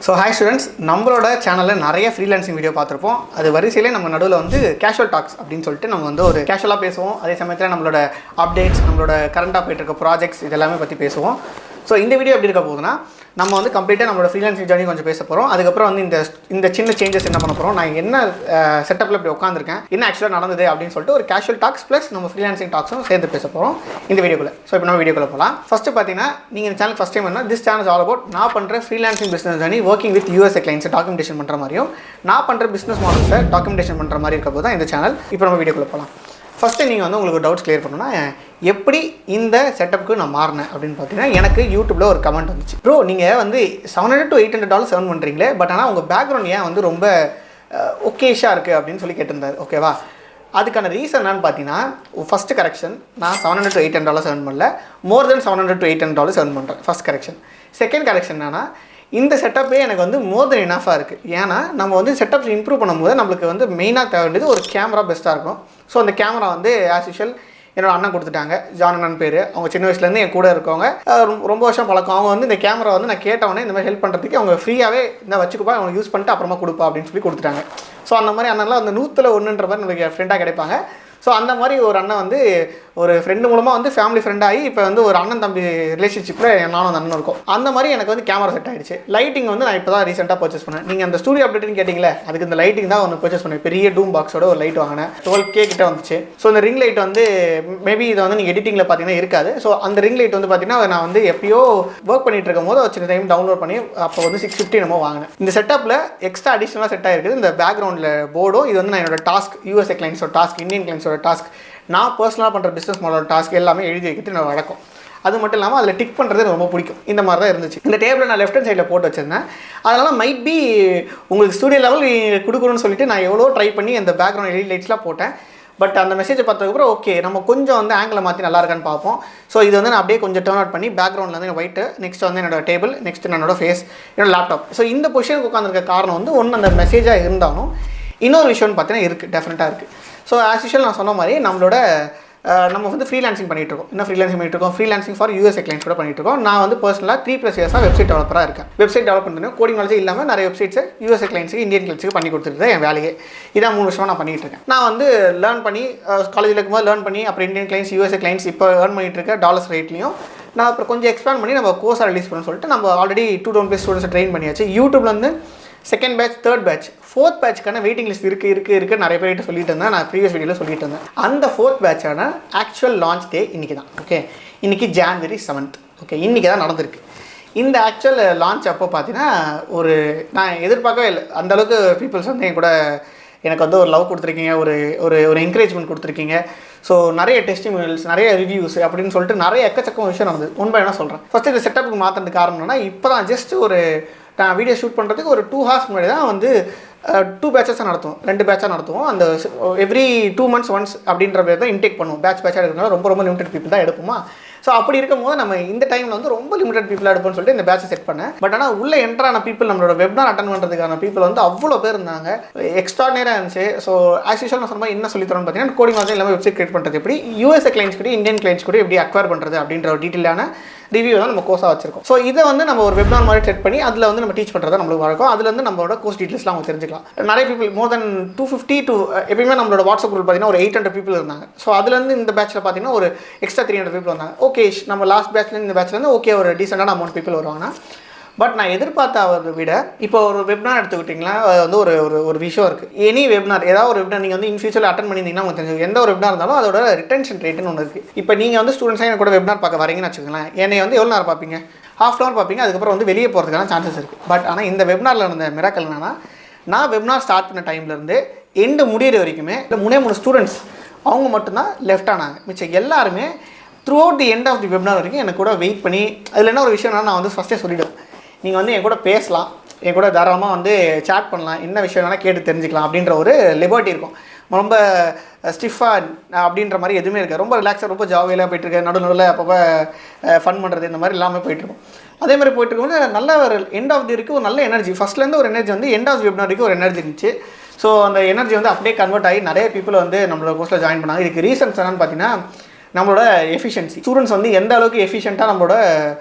So hi students, நம்மளோட சேனலில் நிறைய ஃப்ரீலான்சிங் வீடியோ பார்த்துருப்போம். அது வரிசையிலே நம்ம நடுவில் வந்து கேஷுவல் டாக்ஸ் அப்படின்னு சொல்லிட்டு நம்ம வந்து ஒரு கேஷுவலாக பேசுவோம். அதே சமயத்தில் நம்மளோட அப்டேட்ஸ், நம்மளோட கரண்டாக போயிட்டு இருக்க ப்ராஜெக்ட்ஸ் இதெல்லாமே பற்றி பேசுவோம். ஸோ இந்த வீடியோ எப்படி இருக்க போகுதுன்னா, நம்ம வந்து கம்ப்ளீட்டாக நம்மளோட ஃப்ரீலான்சிங் ஜர்னி கொஞ்சம் பேச போகிறோம். அதுக்கப்புறம் வந்து இந்த சின்ன சேஞ்சஸ் என்ன பண்ண போகிறோம், நான் என்ன செட்டப்பில் இப்படி உட்காந்துருக்கேன், என்ன ஆக்சுவலாக நடந்தது அப்படின்னு சொல்லிட்டு ஒரு கேஷுவல் டாக்ஸ் ப்ளஸ் நம்ம ஃப்ரீலான்சிங் டாக்ஸும் சேர்ந்து பேச போகிறோம் இந்த வீடியோக்குள்ள. ஸோ இப்போ நம்ம வீடியோக்குள்ள போகலாம். ஃபஸ்ட்டு பார்த்தீங்கன்னா, நீங்கள் இந்த சேனல் ஃபஸ்ட் டைம் என்ன, திஸ் சேனல் ஆல் அபவுட் நான் பண்ணுற freelancing business journey working with USA கிளைண்ட்ஸை டாக்குமெண்டேஷன் பண்ணுற மாதிரியும் நான் பண்ணுற பிஸ்னஸ் மாடல்ஸை டாக்குமெண்டேஷன் பண்ணுற மாதிரி இருக்க போது தான் இந்த சேனல். இப்போ நம்ம வீடியோக்குள்ள போகலாம். ஃபஸ்ட்டு நீங்கள் வந்து உங்களுக்கு டவுட்ஸ் கிளியர் பண்ணணும்னா, எப்படி இந்த செட்டப்புக்கு நான் மாறினேன் அப்படின்னு பார்த்தீங்கன்னா, எனக்கு யூடியூப்பில் ஒரு கமெண்ட் வந்துச்சு. ப்ரோ, நீங்கள் வந்து $700 to $800 earn பண்ணுறீங்களே, பட் ஆனால் உங்கள் பேக்ரவுண்ட் ஏன் வந்து ரொம்ப ஒகேஷாக இருக்குது அப்படின்னு சொல்லி கேட்டிருந்தார். ஓகேவா? அதுக்கான ரீசன் என்னன்னு பார்த்தீங்கன்னா, ஃபஸ்ட்டு கரெக்ஷன், நான் $700 to $800 earn பண்ணல, மோர் தென் $700 to $800 earn பண்ணுறேன். First correction. செகண்ட் கரெக்ஷன் என்னன்னா, இந்த செட்டப்பே எனக்கு வந்து மோர் தென் இனஃபாக இருக்குது. ஏன்னா நம்ம வந்து செட்டப்ஸ் இம்ப்ரூவ் பண்ணும்போது நம்மளுக்கு வந்து மெயினாக தேவை வேண்டியது ஒரு கேமரா பெஸ்ட்டாக இருக்கும். ஸோ அந்த கேமரா வந்து ஆஸ் யூஷுவல் என்னோட அண்ணன் கொடுத்துட்டாங்க. ஜான் அண்ணன் பேர். அவங்க சின்ன வயசுலேருந்து என் கூட இருக்கவங்க, ரொம்ப வருஷம் பழக்கம். அவங்க வந்து இந்த கேமரா வந்து நான் கேட்டவொடனே இந்த மாதிரி ஹெல்ப் பண்ணுறதுக்கு அவங்க ஃப்ரீயாகவே இந்த வச்சுக்குப்பா, அவங்க யூஸ் பண்ணிட்டு அப்புறமா கொடுப்பா அப்படின்னு சொல்லி கொடுத்துட்டாங்க. ஸோ அந்த மாதிரி அண்ணன்லாம் அந்த 100ல் 1ன்ற மாதிரி நம்மளுக்கு ஃப்ரெண்டாக கிடைப்பாங்க. ஸோ அந்த மாதிரி ஒரு அண்ணன் வந்து ஒரு ஃப்ரெண்டு மூலமாக வந்து ஃபேமிலி ஃப்ரெண்டாகி இப்போ வந்து ஒரு அண்ணன் தம்பி ரிலேஷன்ஷிப்பில் நானும் அந்த அண்ணன் இருக்கும். அந்த மாதிரி எனக்கு வந்து கேமரா செட் ஆகிடுச்சு. லைட்டிங் வந்து நான் இப்போ தான் ரீசெண்டாக பர்ச்சேஸ் பண்ணேன். நீங்கள் அந்த ஸ்டூடியோ அப்டேட்னு கேட்டிங்களே, அதுக்கு இந்த லைட்டிங் தான் ஒன்று பர்ச்சேஸ் பண்ணேன். பெரிய டூம் பாக்ஸோட ஒரு லைட் வாங்கினேன். 12K கிட்ட வந்துச்சு. ஸோ இந்த ரிங் லைட் வந்து மேபி இதை வந்து நீங்கள் எடிட்டிங்கில் பார்த்தீங்கன்னா இருக்காது. ஸோ அந்த ரிங் லைட் வந்து பார்த்தீங்கன்னா நான் வந்து எப்பயோ ஒர்க் பண்ணிட்டு இருக்கும் போது சின்ன டைம் டவுன்லோட் பண்ணி அப்போ வந்து 650 நம்ம வாங்கினேன். இந்த செட்டப்பில் எக்ஸ்ட்ரா அடிஷனலாக செட் ஆகிருக்குது இந்த பேக்ரவுண்டில் போர்டும். இது வந்து நான் என்னோட டாஸ்க், யூஎஸ்ஏ கிளைண்ட்ஸோட டாஸ்க், இந்தியன் கிளைண்ட்ஸோட டாஸ்க், நான் பர்சனலாக பண்ணுற பிஸ்னஸ் மாடல் டாஸ்க் எல்லாமே எழுதி வைக்கிட்டு நான் வழக்கம். அது மட்டும் இல்லாமல் அதில் டிக் பண்ணுறது ரொம்ப பிடிக்கும். இந்த மாதிரி தான் இருந்துச்சு. இந்த டேபிளை நான் லெஃப்ட் ஹேண்ட் சைடில் போட்டு வச்சுருந்தேன். அதனால் மைட் பி உங்களுக்கு ஸ்டூடியோ லெவல் கொடுக்கணும்னு சொல்லிட்டு நான் எவ்வளோ ட்ரை பண்ணி அந்த பேக்ரவுண்ட் எல்இடி லைட்ஸ்லாம் போட்டேன். பட் அந்த மெசேஜை பார்த்ததுக்கப்புறம் ஓகே, நம்ம கொஞ்சம் வந்து ஆங்கிளை மாற்றி நல்லா இருக்கான்னு பார்ப்போம். ஸோ இது வந்து நான் அப்படியே கொஞ்சம் டர்ன் அவுட் பண்ணி பேக்ரவுண்டில் வந்து ஒயிட்டு, நெக்ஸ்ட் வந்து என்னோட டேபிள், நெக்ஸ்ட் என்னோட ஃபேஸ், என்னோட லேப்டாப். ஸோ இந்த பொசிஷனுக்கு உட்காந்துருக்க காரணம் வந்து ஒன்று அந்த மெசேஜாக இருந்தாலும் இன்னொரு விஷயம்னு பார்த்தீங்கன்னா இருக்குது, டெஃபினட்டாக இருக்குது. ஸோ ஆஸ் யூஷுவல் நான் சொன்ன மாதிரி நம்ம வந்து ஃப்ரீலான்சிங் பண்ணிகிட்டு இருக்கோம். என்ன ஃப்ரீலான்சிங் பண்ணிட்டு இருக்கோம்? ஃப்ரீலான்சிங் ஃபார் யூஎஸ்ஏ கிளைண்ட்ஸ் கூட பண்ணிட்டு இருக்கோம். நான் வந்து பர்சனலாக 3+ இயர்ஸாக வெப்சைட் டெவலப்பராக இருக்கேன். வெப்சைட் டெவலப் பண்ணுறேன். கோடிங் நாலேஜ் இல்லாமல் நிறைய வெப்சைட்ஸை யூஎஸ்ஏ கிளைண்ட்ஸுக்கு, இந்தியன் கிளைண்ட்ஸுக்கு பண்ணி கொடுத்துருக்கேன். என் வேலையே இதான் 3 வருஷமாக நான் பண்ணிகிட்டு இருக்கேன். நான் வந்து லேர்ன் பண்ணி காலேஜில் இருக்கும்போது லேர்ன் பண்ணி அப்புறம் இந்தியன் கிளைண்ட்ஸ், யூஎஸ்ஏ கிளைண்ட்ஸ் இப்போ ஏர்ன் பண்ணிட்டு இருக்க டாலர்ஸ் ரேட்லையும் நான் அப்புறம் கொஞ்சம் எக்ஸ்பேண்ட் பண்ணி நம்ம கோர்ஸாக ரிலீஸ் பண்ணணும்னு சொல்லிட்டு நம்ம ஆல்ரெடி 2,000+ ஸ்டூடெண்ட்ஸை ட்ரெயின் பண்ணியாச்சு. யூடியூப்ல வந்து second batch, third batch, fourth பேட்ச்க்கான வெயிட்டிங் லிஸ்ட் இருக்குது நிறைய பேர்கிட்ட சொல்லிட்டு இருந்தேன். நான் ப்ரீவியஸ் வீடியோவில் சொல்லிட்டு இருந்தேன். அந்த ஃபோர்த் பேட்சான ஆக்சுவல் லான்ச் டே இன்றைக்கி தான். ஓகே, இன்றைக்கி January 7th. ஓகே, இன்றைக்கி தான் நடந்திருக்கு. இந்த ஆக்சுவல் லான்ச் அப்போ பார்த்தீங்கன்னா நான் எதிர்பார்க்கவே இல்லை. அந்தளவுக்கு பீப்புள்ஸ் வந்து என் கூட எனக்கு வந்து ஒரு லவ் கொடுத்துருக்கீங்க, ஒரு என்கரேஜ்மெண்ட் கொடுத்துருக்கீங்க. ஸோ நிறைய டெஸ்டிமோனியல்ஸ், நிறைய ரிவ்யூஸ் அப்படின்னு சொல்லிட்டு நிறைய எக்கச்சக்கம் விஷயம் நடந்தது. உண்மை என்ன சொல்கிறேன், ஃபஸ்ட்டு இந்த செட்டப்புக்கு மாற்றுறதுக்கு காரணம் என்னன்னா, இப்போ தான் ஜஸ்ட் நான் வீடியோ ஷூட் பண்ணுறதுக்கு ஒரு 2 hours முன்னாடி தான் வந்து 2 பேட்சஸாக நடத்துவோம், 2 பேட்சாக நடத்துவோம். அந்த எவ்ரி 2 months ஒன்ஸ் அப்படின்ற பேர் தான் இன்டேக் பண்ணுவோம். பேட்சாக எடுக்கிறதுனால ரொம்ப லிமிடெட் பீப்புள் தான் எடுப்போமா. ஸோ அப்படி இருக்கும்போது நம்ம இந்த டைமில் வந்து ரொம்ப லிமிடெட் பீப்புளாக எடுப்போம்னு சொல்லிட்டு இந்த பேட்சை செட் பண்ணேன். பட் ஆனால் உள்ள என்ட்ரான பீப்புள், நம்மளோட வெப்னார் அட்டன் பண்ணுறதுக்கான பீப்புள் வந்து அவ்வளோ பேர் இருந்தாங்க. எக்ஸ்ட்ராடினரியாக இருந்துச்சு. ஸோ ஆஸ் யூஷுவல் நான் சொன்ன என்ன சொல்லி தரோன்னு பார்த்தீங்கன்னா, கோடிங் வந்து எல்லாமே வெப்சைட் கிரியேட் பண்ணுறது எப்படி, யூஎஸ்ஏ கிளைண்ட்ஸ் கூட இந்தியன் கிளைண்ட்ஸ் கூட எப்படி அக்வயர் பண்ணுறது அப்படின்ற ஒரு டீட்டெயிலான ரிவ்யூ தான் நம்ம கோர்ஸாக வச்சிருக்கோம். ஸோ இதை வந்து நம்ம ஒரு வெப்னார் மாதிரி செட் பண்ணி அதில் வந்து நம்ம டீச் பண்ணுறதா நம்மளுக்கு வழக்கம். அதில் வந்து நம்மளோட கோர்ஸ் டீட்டெயில்ஸ்லாம் அவங்க தெரிஞ்சுக்கலாம். நிறைய பீப்புள், மோர் தென் 250 to எப்பயுமே நம்மளோட வாட்ஸ்அப் குரூப் பார்த்தீங்கன்னா ஒரு 800 பீப்புள் இருந்தாங்க. ஸோ அதுலேருந்து இந்த பேட்சில் பார்த்தீங்கன்னா ஒரு எக்ஸ்ட்ரா 300 பீப்புள் வந்தாங்க. ஓகே, நம்ம லாஸ்ட் பேட்ச்லேருந்து இந்த பேட்ச்லேருந்து ஓகே ஒரு டீசெண்டான அமௌண்ட் பீப்புள் வருவாங்கன்னா, பட் நான் எதிர்பார்த்த அதை விட இப்போ ஒரு வெப்னார் எடுத்துக்கிட்டிங்கன்னா வந்து ஒரு விஷயம் இருக்குது. எனி வெப்னார், ஏதாவது ஒரு வெப்னார் நீங்கள் வந்து இன் ஃபியூச்சரில் அட்டன் பண்ணியிருந்தீங்கன்னா உங்களுக்கு தெரிஞ்சு எந்த ஒரு வெப்னார் இருந்தாலும் அதோட ரிட்டன்ஷன் ரேட்டுன்னு ஒன்று இருக்குது. இப்போ நீங்கள் வந்து ஸ்டூடெண்ட்ஸாக எனக்கு கூட வெப்னார் பார்க்க வரீங்கன்னு வச்சுக்கோங்களேன், என்னை வந்து எவ்வளோ நேரம் பார்ப்பீங்க? ½ hour பார்ப்பீங்க. அதுக்கப்புறம் வந்து வெளியே போகிறதுக்கான சான்சஸ் இருக்குது. பட் ஆனால் இந்த வெப்னாரில் இருந்த மிராக்கல் என்னன்னா, நான் வெப்னார் ஸ்டார்ட் பண்ண டைம்லேருந்து எண்டு முடிகிற வரைக்குமே 3 ஸ்டூடெண்ட்ஸ் அவங்க மட்டும்தான் லெஃப்ட் ஆனாங்க. மிச்சம் எல்லாருமே throughout the end of the webinar வரைக்கும் எனக்கு கூட வெயிட் பண்ணி, அதில் என்ன ஒரு விஷயம்னா, நான் வந்து ஃபஸ்ட்டே சொல்லிவிடுவேன், நீங்கள் வந்து என் கூட பேசலாம், என் கூட தாராளமாக வந்து சேட் பண்ணலாம், என்ன விஷயம் வேணால் கேட்டு தெரிஞ்சுக்கலாம் அப்படின்ற ஒரு லிபர்ட்டி இருக்கும். ரொம்ப ஸ்டிஃபாக அப்படின்ற மாதிரி எதுவுமே இருக்காது. ரொம்ப ரிலாக்ஸாக, ரொம்ப ஜாலியாக போயிட்டுருக்கு. நடுவில் அப்பப்போ ஃபன் பண்ணுறது இந்த மாதிரி எல்லாமே போயிட்டுருக்கும். அதே மாதிரி போயிட்டு இருக்கும்போது நல்ல ஒரு எண்ட் ஆஃப் தி வரைக்கும் ஒரு நல்ல எனர்ஜி, ஃபஸ்ட்லேருந்து ஒரு எனர்ஜி வந்து எண்ட் ஆஃப் தி வெப்னார் வரைக்கும் ஒரு எனர்ஜி இருந்துச்சு. ஸோ அந்த எனர்ஜி வந்து அப்படியே கன்வெர்ட் ஆகி நிறைய பீப்புள் வந்து நம்மளோட கோர்ஸில் ஜாயின் பண்ணாங்க. இதுக்கு ரீசன்ஸ் என்னன்னு பார்த்தீங்கன்னா, நம்மளோட எஃபிஷியன்சி. ஸ்டூடெண்ட்ஸ் வந்து எந்த அளவுக்கு எஃபிஷியண்ட்டாக நம்மளோட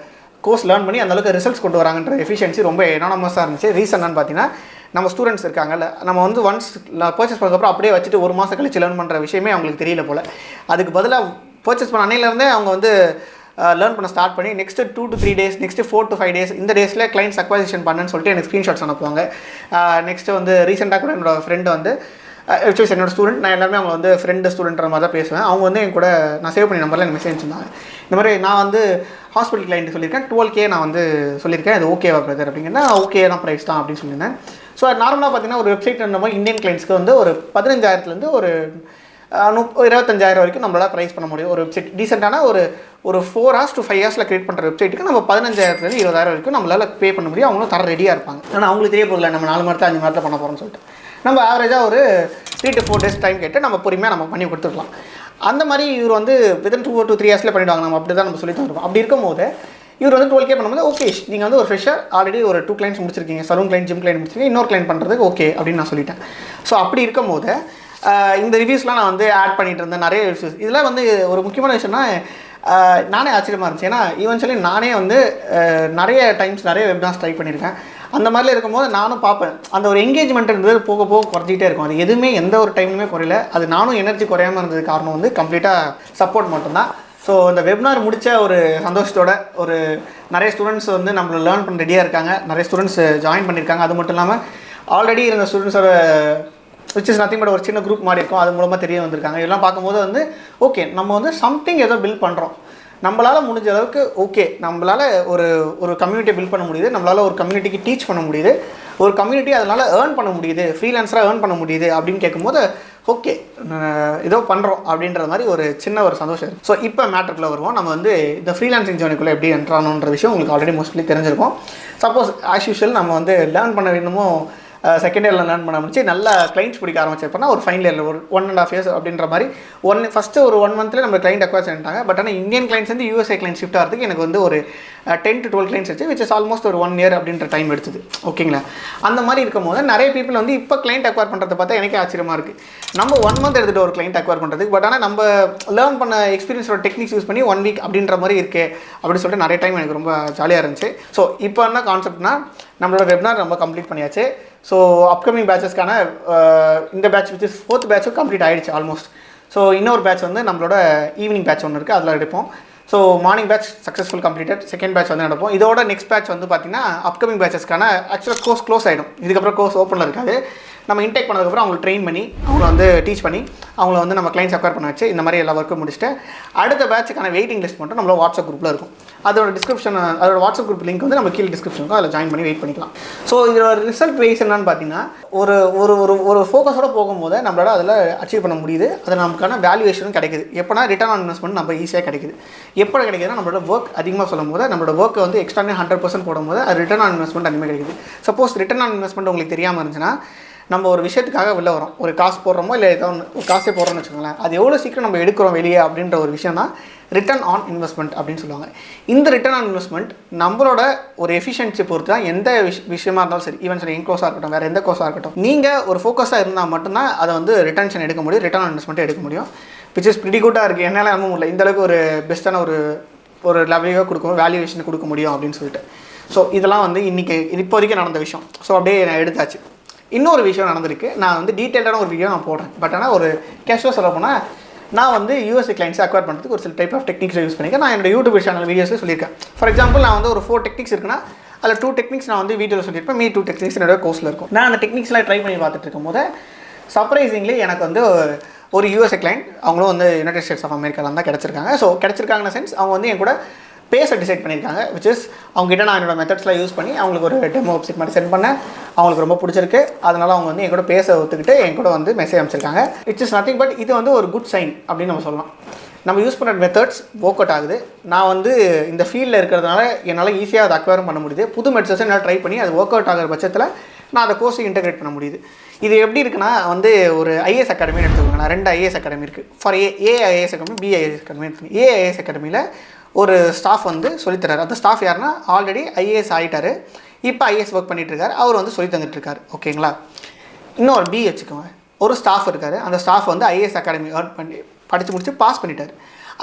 கோர்ஸ் லேர்ன் பண்ணி அந்தளவுக்கு ரிசல்ட்ஸ் கொண்டு வராங்கன்ற எஃபிஷியன்சி ரொம்ப எனானமஸாக இருந்துச்சு. ரீசன் என்னன்னு பார்த்தீங்கன்னா, நம்ம ஸ்டூடெண்ட்ஸ் இருக்காங்கல்ல, நம்ம வந்து ஒன்ஸ் பர்ச்சேஸ் பண்ணதுக்கப்புறம் அப்படியே வச்சுட்டு ஒரு மாதம் கழிச்சு லேர்ன் பண்ணுற விஷயமே அவங்களுக்கு தெரியல போல். அதுக்கு பதிலாக பர்ச்சேஸ் பண்ண அன்னையிலேருந்தே அவங்க வந்து லேர்ன் பண்ண ஸ்டார்ட் பண்ணி next 2 to 3 days, next 4 to 5 days இந்த டேஸில் கிளைண்ட்ஸ் அக்வசிஷன் பண்ணுன்னு சொல்லிட்டு எனக்கு ஸ்க்ரீன்ஷாட்ஸ் அனுப்புவாங்க. நெக்ஸ்ட்டு வந்து ரீசெண்டாக கூட என்னோடய ஃப்ரெண்டு வந்து என்னோட ஸ்டூடெண்ட், நான் எல்லாருமே அவங்க வந்து ஃப்ரெண்டு ஸ்டூடெண்ட்ற மாதிரி தான் பேசுவேன். அவங்க வந்து என் கூட நான் சேவ் பண்ணி நம்பரில் எனக்கு மெசேஜ் சொன்னாங்க. இந்த மாதிரி நான் வந்து ஹாஸ்பிட்டல் கிளைண்ட் சொல்லியிருக்கேன், 12K நான் வந்து சொல்லியிருக்கேன், அது ஓகேவா பிரதர் அப்படிங்கன்னா ஓகே தான் ப்ரைஸ் தான் அப்படின்னு சொல்லியிருந்தேன். ஸோ நார்மலாக பார்த்தீங்கன்னா ஒரு வெப்சைட் இருந்த மாதிரி இந்தியன் கிளைண்ட்ஸ்க்கு வந்து ஒரு 15,000 ஒரு 25,000 வரைக்கும் நம்மளால் ப்ரைஸ் பண்ண முடியும். ஒரு வெப்சைட் டீசெண்டான ஒரு 4 hours to 5 hours கிரியேட் பண்ணுற வெப்சைட்டுக்கு நம்ம 15,000 20,000 வரைக்கும் நம்மளால் பே பண்ண முடியும். அவங்களும் தர ரெடியாக இருப்பாங்க. ஆனால் அவங்களுக்கு தெரிய போதில்லை நம்ம 4 மணி 5 மணி நேரத்தில் பண்ண போகிறோம்னு சொல்லிட்டு நம்ம ஆவரேஜாக ஒரு 3 to 4 days டைம் கேட்டு நம்ம பொறுமையாக நம்ம பண்ணி கொடுத்துருக்கலாம். அந்த மாதிரி இவர் வந்து வித்தின் 2 to 3 hours பண்ணிவிடுவாங்க. நம்ம அப்படி தான் நம்ம சொல்லி தந்துருக்கோம். அப்படி இருக்கும்போது இவர் வந்து 12K பண்ணும்போது ஓகே, நீங்கள் வந்து ஒரு ஃப்ரெஷர் ஆல்ரெடி ஒரு 2 clients முடிச்சிருக்கீங்க, சலூன் கிளைண்ட், ஜிம் கிளைண்ட் முடிச்சிருக்கீங்க, இன்னொரு கிளைண்ட் பண்ணுறதுக்கு ஓகே அப்படின்னு நான் சொல்லிட்டேன். ஸோ அப்படி இருக்கும்போது இந்த ரிவ்யூஸ்லாம் நான் வந்து ஆட் பண்ணிகிட்டு இருந்தேன், நிறைய ரிவ்யூஸ். இதெல்லாம் வந்து ஒரு முக்கியமான விஷயம்னா நானே ஆச்சரியமாக இருந்துச்சு. ஏன்னா ஈவென்ச்சுவலி நானே வந்து நிறைய டைம்ஸ் நிறைய வெப்னார்ஸ் ட்ரை பண்ணியிருக்கேன். அந்த மாதிரிலாம் இருக்கும்போது நானும் பார்ப்பேன், அந்த ஒரு என்கேஜ்மெண்ட்ன்றது போக போக குறைஞ்சிட்டே இருக்கும். அது எதுவுமே எந்த ஒரு டைம்லுமே குறையல. அது நானும் எனர்ஜி குறையாமல் இருந்தது காரணம் வந்து கம்ப்ளீட்டாக சப்போர்ட் மட்டும்தான். ஸோ இந்த வெப்னார் முடித்த ஒரு சந்தோஷத்தோட ஒரு நிறைய ஸ்டூடெண்ட்ஸ் வந்து நம்மளை லேர்ன் பண்ண ரெடியாக இருக்காங்க, நிறைய ஸ்டூடெண்ட்ஸ் ஜாயின் பண்ணியிருக்காங்க. அது மட்டும் இல்லாமல் ஆல்ரெடி இருந்த ஸ்டூடெண்ட்ஸோட விச் இஸ் நத்திங் பட் ஒரு சின்ன குரூப் மாதிரி இருக்கும், அது மூலமாக தெரிய வந்திருக்காங்க. இதெல்லாம் பார்க்கும்போது வந்து ஓகே, நம்ம வந்து சம்திங் ஏதோ பில்ட் பண்ணுறோம், நம்மளால் முடிஞ்ச அளவுக்கு ஓகே, நம்மளால் ஒரு கம்யூனிட்டியை பில்ட் பண்ண முடியுது, நம்மளால் ஒரு கம்யூனிட்டிக்கு டீச் பண்ண முடியுது, ஒரு கம்யூனிட்டி அதனால் ஏர்ன் பண்ண முடியுது, ஃப்ரீலான்ஸராக ஏர்ன் பண்ண முடியுது அப்படின்னு கேட்கும்போது ஓகே ஏதோ பண்ணுறோம் அப்படின்ற மாதிரி ஒரு சின்ன ஒரு சந்தோஷம் இருக்குது. ஸோ இப்போ மேட்டருக்குள்ளே வருவோம். நம்ம வந்து இந்த ஃப்ரீலான்சிங் ஜோனுக்குள்ளே எப்படி என்ட்ரானோன்ற விஷயம் உங்களுக்கு ஆல்ரெடி மோஸ்ட்லி தெரிஞ்சிருக்கும். சப்போஸ் ஆஸ் யூஷுவல் நம்ம வந்து லேர்ன் பண்ண வேணுமோ செகண்ட் இயரில் லேர்ன் பண்ண முடிச்சு நல்லா கிளைண்ட்ஸ் பிடிக்க ஆரம்பிச்சிருப்போம்னா ஒரு ஃபைனல் இயரில் ஒரு 1.5 years அப்படின்ற மாதிரி ஃபஸ்ட்டு ஒரு 1 monthல நம்ம கிளைண்ட் அக்வயர் பண்ணிட்டாங்க. பட் ஆனால் இந்தியன் கிளைண்ட்ஸ் வந்து USA கிளைண்ட் ஷிஃப்ட் ஆகிறதுக்கு எனக்கு வந்து ஒரு 10 to 12 கிளைண்ட்ஸ் வச்சு விச் இஸ் ஆல்மோஸ்ட் ஒரு 1 year அப்படின்ற டைம் எடுத்தது. ஓகேங்களா? அந்த மாதிரி இருக்கும் போது நிறைய பீப்புள் வந்து இப்போ கிளைண்ட் அக்வயர் பண்ணுறதை பார்த்தா எனக்கே ஆச்சரியமாக இருக்குது. நம்ம 1 month எடுத்துகிட்டு ஒரு கிளைண்ட் அக்வயர் பண்ணுறதுக்கு, பட் ஆனால் நம்ம லேர்ன் பண்ண எக்ஸ்பீரியன்ஸோட டெக்னிக்ஸ் யூஸ் பண்ணி 1 week அப்படின்ற மாதிரி இருக்கே அப்படின்னு சொல்லிட்டு நிறைய டைம் எனக்கு ரொம்ப ஜாலியாக இருந்துச்சு. ஸோ இப்போ என்ன கான்செப்ட்னா, நம்மளோட வெப்னார் நம்ம கம்ப்ளீட் பண்ணியாச்சு. ஸோ அப்கமிங் பேட்சஸ்க்கான இந்த பேட்ச் விச் இஸ் 4th பேட்சும் கம்ப்ளீட் ஆகிடுச்சு ஆல்மோஸ்ட். ஸோ இன்னொரு பேட்ச் வந்து நம்மளோட ஈவினிங் பேட்ச் ஒன்று இருக்குது, அதில் எடுப்போம். So morning batch successful completed, second batch வந்து நடப்போம். இதோட நெக்ஸ்ட் பேட்ச் வந்து பார்த்திங்கன்னா அப்கமிங் பேட்சஸ்க்கான ஆக்சுவலாக கோர்ஸ் க்ளோஸ் ஆகிடும். இதுக்கப்புறம் கோர்ஸ் ஓப்பனில் இருக்காது. நம்ம இன்டேக் பண்ணதுக்கப்புறம் அவங்களை ட்ரெயின் பண்ணி அவங்கள வந்து டீச் பண்ணி அவங்கள வந்து நம்ம கிளைண்ட்ஸ் அக்வயர் பண்ண வச்சு இந்த மாதிரி எல்லா ஒர்க்கும் முடிச்சுட்டு அடுத்த பேட்சுக்கான வெயிட்டிங் லிஸ்ட் மட்டும் நம்மளோட வாட்ஸ்அப் குரூப்பில் இருக்கும். அதோட டிஸ்கிரிப்ஷன், அதோட வாட்ஸ்அப் குரூப் லிங்க் வந்து நம்ம கீழே டிஸ்கிரிப்ஷனுக்கும் அதில் ஜாயின் பண்ணி வெயிட் பண்ணிக்கலாம். ஸோ இதோட ரிசல்ட் வைஸ் என்னன்னு பார்த்தீங்கன்னா, ஒரு ஒரு ஒரு ஒரு ஃபோக்கஸோடு போகும்போது நம்மளால அதில் அச்சீவ் பண்ண முடியுது. அதில் நமக்கான வேல்யூவேஷனும் கிடைக்குது. எப்போனா ரிட்டர்ன் ஆன் இன்வெஸ்ட்மெண்ட் நம்ம ஈஸியாக கிடைக்குது. எப்போ கிடைக்குதுன்னா, நம்மளோட ஒர்க் அதிகமாக சொல்லும் போது, நம்மளோட ஒர்க்கை வந்து எக்ஸ்ட்ரா 100% போடும்போது அது ரிட்டர்ன் ஆன் இன்வெஸ்ட்மெண்ட் அதிகமாக கிடைக்குது. சப்போஸ் ரிட்டர்ன் ஆன் இன்வெஸ்ட்மெண்ட் உங்களுக்கு தெரியாமல் இருந்துச்சுன்னா, நம்ம ஒரு விஷயத்துக்காக வெளில வரோம், ஒரு காசு போடுறோமோ இல்லை ஏதோ ஒரு காசே போடுறோம்னு வச்சுக்கோங்களேன், அது எவ்வளோ சீக்கிரம் நம்ம எடுக்கிறோம் வெளியே அப்படின்ற ஒரு விஷயம் தான் ரிட்டர்ன் ஆன் இன்வெஸ்ட்மெண்ட் அப்படின்னு சொல்லுவாங்க. இந்த ரிட்டர்ன் ஆன் இன்வெஸ்ட்மெண்ட் நம்மளோட ஒரு எஃபிஷியன்சி பொறுத்து தான் எந்த விஷயமா இருந்தாலும் சரி, ஈவன் சரி கோர்ஸாக இருக்கட்டும், வேறு எந்த கோர்ஸாக இருக்கட்டும், நீங்கள் ஒரு ஃபோக்கஸாக இருந்தால் மட்டும்தான் அதை வந்து ரிட்டர்ன்ஷன் எடுக்க முடியும், ரிட்டர்ன் ஆன் இன்வெஸ்ட்மெண்ட் எடுக்க முடியும். விச் இஸ் பிரிட்டி குட்டாக இருக்குது. என்னால் நம்ப முடியல இந்தளவுக்கு ஒரு பெஸ்ட்டான ஒரு லெவலியாக கொடுக்கும், வேல்யூவேஷன் கொடுக்க முடியும் அப்படின்னு சொல்லிட்டு. ஸோ இதெல்லாம் வந்து இன்றைக்கி இப்போ வரைக்கும் நடந்த விஷயம். ஸோ அப்படியே நான் எடுத்தாச்சு. இன்னொரு விஷயம் நடந்திருக்கு. நான் வந்து டீட்டெயிலான ஒரு வீடியோ நான் போடுறேன். பட் ஆனால் ஒரு கேஷுவலாக சொல்ல போனால், நான் வந்து USA கிளைண்ட்ஸ் அக்வயர் பண்ணுறதுக்கு ஒரு சில டைப் ஆஃப் டெக்னிக்ஸ் யூஸ் பண்ணியிருக்கேன். நான் என்னோட யூடியூப் சேனல் வீடியோஸில் சொல்லியிருக்கேன். ஃபார் எக்ஸாம்பிள், நான் வந்து ஒரு 4 டெக்னிக்ஸ் இருக்குன்னா அதில் 2 டெக்னிக்ஸ் நான் வந்து வீடியோவில் சொல்லியிருப்பேன், மீ 2 டெக்னிக்ஸ் என்னோட கோர்ஸில் இருக்கும். நான் அந்த டெக்னிக்ஸ்லாம் ட்ரை பண்ணி பார்த்துட்டு இருக்கும்போது சர்ப்ரைசிங்லி எனக்கு வந்து ஒரு USA கிளைண்ட், அவங்களும் வந்து யுனைடெட் ஸ்டேட்ஸ் ஆஃப் அமெரிக்காவில் தான் கிடச்சிருக்காங்க. ஸோ கிடச்சிருக்காங்கன்னு சென்ஸ் அவங்க வந்து என் கூட பேச டிசைட் பண்ணியிருக்காங்க. விச் இஸ் அவங்ககிட்ட நான் என்னோடய மெத்தட்ஸ்லாம் யூஸ் பண்ணி அவங்களுக்கு ஒரு டெமோ வெப்சைட் மாதிரி சென்ட் பண்ணேன். அவங்களுக்கு ரொம்ப பிடிச்சிருக்கு. அதனால் அவங்க வந்து என் கூட பேச ஒத்துக்கிட்டு என் கூட வந்து மெசேஜ் அனுப்பிச்சிருக்காங்க. இட்ஸ் இஸ் நத்திங் பட் இது வந்து ஒரு குட் சைன் அப்படின்னு நம்ம சொல்லலாம். நம்ம யூஸ் பண்ணுற மெத்தட்ஸ் ஒர்க் அவுட் ஆகுது. நான் வந்து இந்த ஃபீல்டில் இருக்கிறதுனால என்னால் ஈஸியாக அதை அக்வயரும் பண்ண முடியுது. புது மெத்தட்ஸை என்னால் ட்ரை பண்ணி அது ஒர்க் அவுட் ஆகிற பட்சத்தில் நான் அதை கோர்ஸை இன்டெகிரேட் பண்ண முடியுது. இது எப்படி இருக்குன்னா, வந்து ஒரு IAS அகாடமின்னு எடுத்துக்கோங்க. நான் 2 IAS அகாடமி இருக்குது. For AIAS academy, BIAS academy இருக்குது. AIAS அகாடமியில் ஒரு ஸ்டாஃப் வந்து சொல்லித்தராரு. அந்த ஸ்டாஃப் யாருன்னா, ஆல்ரெடி IAS ஆகிட்டார், இப்போ IAS ஒர்க் பண்ணிகிட்டு இருக்காரு. அவர் வந்து சொல்லி தந்துட்டுருக்காரு. ஓகேங்களா? இன்னொரு B வச்சுக்கோங்க. ஒரு ஸ்டாஃப் இருக்கார். அந்த ஸ்டாஃப் வந்து IAS அகாடமி ஏர்ன் பண்ணி படித்து முடிச்சு பாஸ் பண்ணிட்டார்.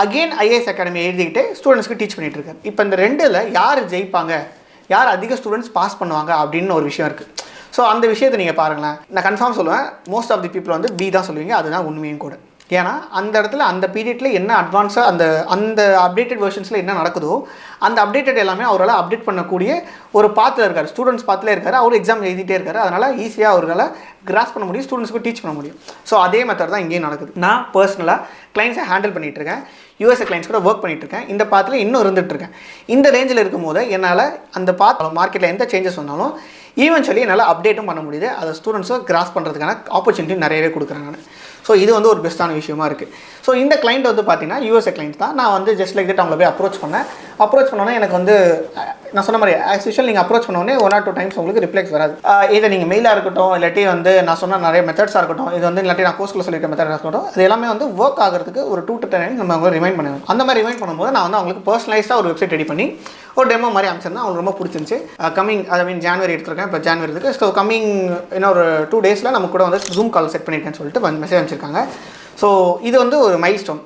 அகெயின் ஐஏஎஸ் அகாடமி எழுதிக்கிட்டு ஸ்டூடெண்ட்ஸ்க்கு டீச் பண்ணிகிட்டு இருக்காரு. இப்போ இந்த ரெண்டில் யார் ஜெயிப்பாங்க, யார் அதிக ஸ்டூடெண்ட்ஸ் பாஸ் பண்ணுவாங்க அப்படின்னு ஒரு விஷயம் இருக்குது. ஸோ அந்த விஷயத்தை நீங்கள் பாருங்களேன். நான் கன்ஃபார்ம் சொல்லுவேன், மோஸ்ட் ஆஃப் தி பீப்புள் வந்து பி தான் சொல்லுவீங்க. அதுதான் உண்மையும் கூட. ஏன்னா அந்த இடத்துல அந்த பீரியடில் என்ன அட்வான்ஸாக அந்த அப்டேட்டட் வெர்ஷன்ஸில் என்ன நடக்குதோ அந்த அப்டேட்டட் எல்லாமே அவரால் அப்டேட் பண்ணக்கூடிய ஒரு பாத்தில் இருக்கார், ஸ்டூடெண்ட்ஸ் பாத்தில் இருக்கார். அவர் எக்ஸாம் எழுதிட்டே இருக்கார். அதனால் ஈஸியாக அவரால் கிராஸ் பண்ண முடியும், ஸ்டூடெண்ட்ஸ்க்கு டீச் பண்ண முடியும். ஸோ அதே மெத்தட் தான் இங்கேயும் நடக்குது. நான் பர்சனலாக கிளைண்ட்ஸை ஹேண்டில் பண்ணிகிட்டு இருக்கேன், யூஎஸ்ஏ கிளைண்ட்ஸ் கூட ஒர்க் பண்ணிகிட்டு இருக்கேன். இந்த பாத்தில் இன்னும் இருந்துகிட்ருக்கேன். இந்த ரேஞ்சில் இருக்கும் போது என்னால் அந்த பாத் மார்க்கெட்டில் எந்த சேஞ்சஸ் வந்தாலும் ஈவென்ச்சுவலி என்னால் அப்டேட்டும் பண்ண முடியுது. அதை ஸ்டூடெண்ட்ஸும் கிராஸ் பண்ணுறதுக்கான ஆப்பர்ச்சுனிட்டி நிறையவே கொடுக்குறேன் நான். ஸோ இது வந்து ஒரு பெஸ்ட்டான விஷயமா இருக்குது. ஸோ இந்த கிளைண்ட் வந்து பார்த்தீங்கன்னா யூஎஸ்ஏ கிளைண்ட் தான். நான் வந்து ஜஸ்ட் லைக் தட் அவங்கள போய் அப்ரோச் பண்ணோன்னே எனக்கு வந்து நான் சொன்ன மாதிரி ஆஸ் யூஷுவல் நீங்கள் அப்ரோச் பண்ணோன்னே 1 or 2 டைம்ஸ் உங்களுக்கு ரிப்ளைஸ் வராது. இதை நீங்கள் மெயிலாக இருக்கட்டும், இல்லாட்டி வந்து நான் சொன்ன நிறைய மெத்தட்ஸாக இருக்கட்டும், இது வந்து இல்லாட்டி நான் கோர்ஸில் சொல்லியிருக்க மெத்தடாக இருக்கட்டும், அது எல்லாமே வந்து ஒர்க் ஆகிறதுக்கு ஒரு 2 to 10 times நம்ம அவங்களை ரிமைண்ட் பண்ணுவேன். அந்த மாதிரி ரிமைண்ட் பண்ணும்போது நான் வந்து அவங்களுக்கு பர்சனலைஸாக ஒரு வெப்சைட் ரெடி பண்ணி ஒரு டெமோ மாதிரி அமைச்சிருந்தேன். அவங்களுக்கு ரொம்ப பிடிச்சிருந்துச்சு. ஜான்வரி எடுத்துருக்கேன். இப்போ ஜான்வரி இருக்குது. ஸோ கம்மிங் இன்னும் ஒரு 2 daysல நம்ம கூட வந்து ஜூம் கால் செட் பண்ணியிருக்கேன்னு சொல்லிட்டு மெசேஜ் அனுப்பிச்சிருக்காங்க. ஸோ இது வந்து ஒரு மைல் ஸ்டோன்.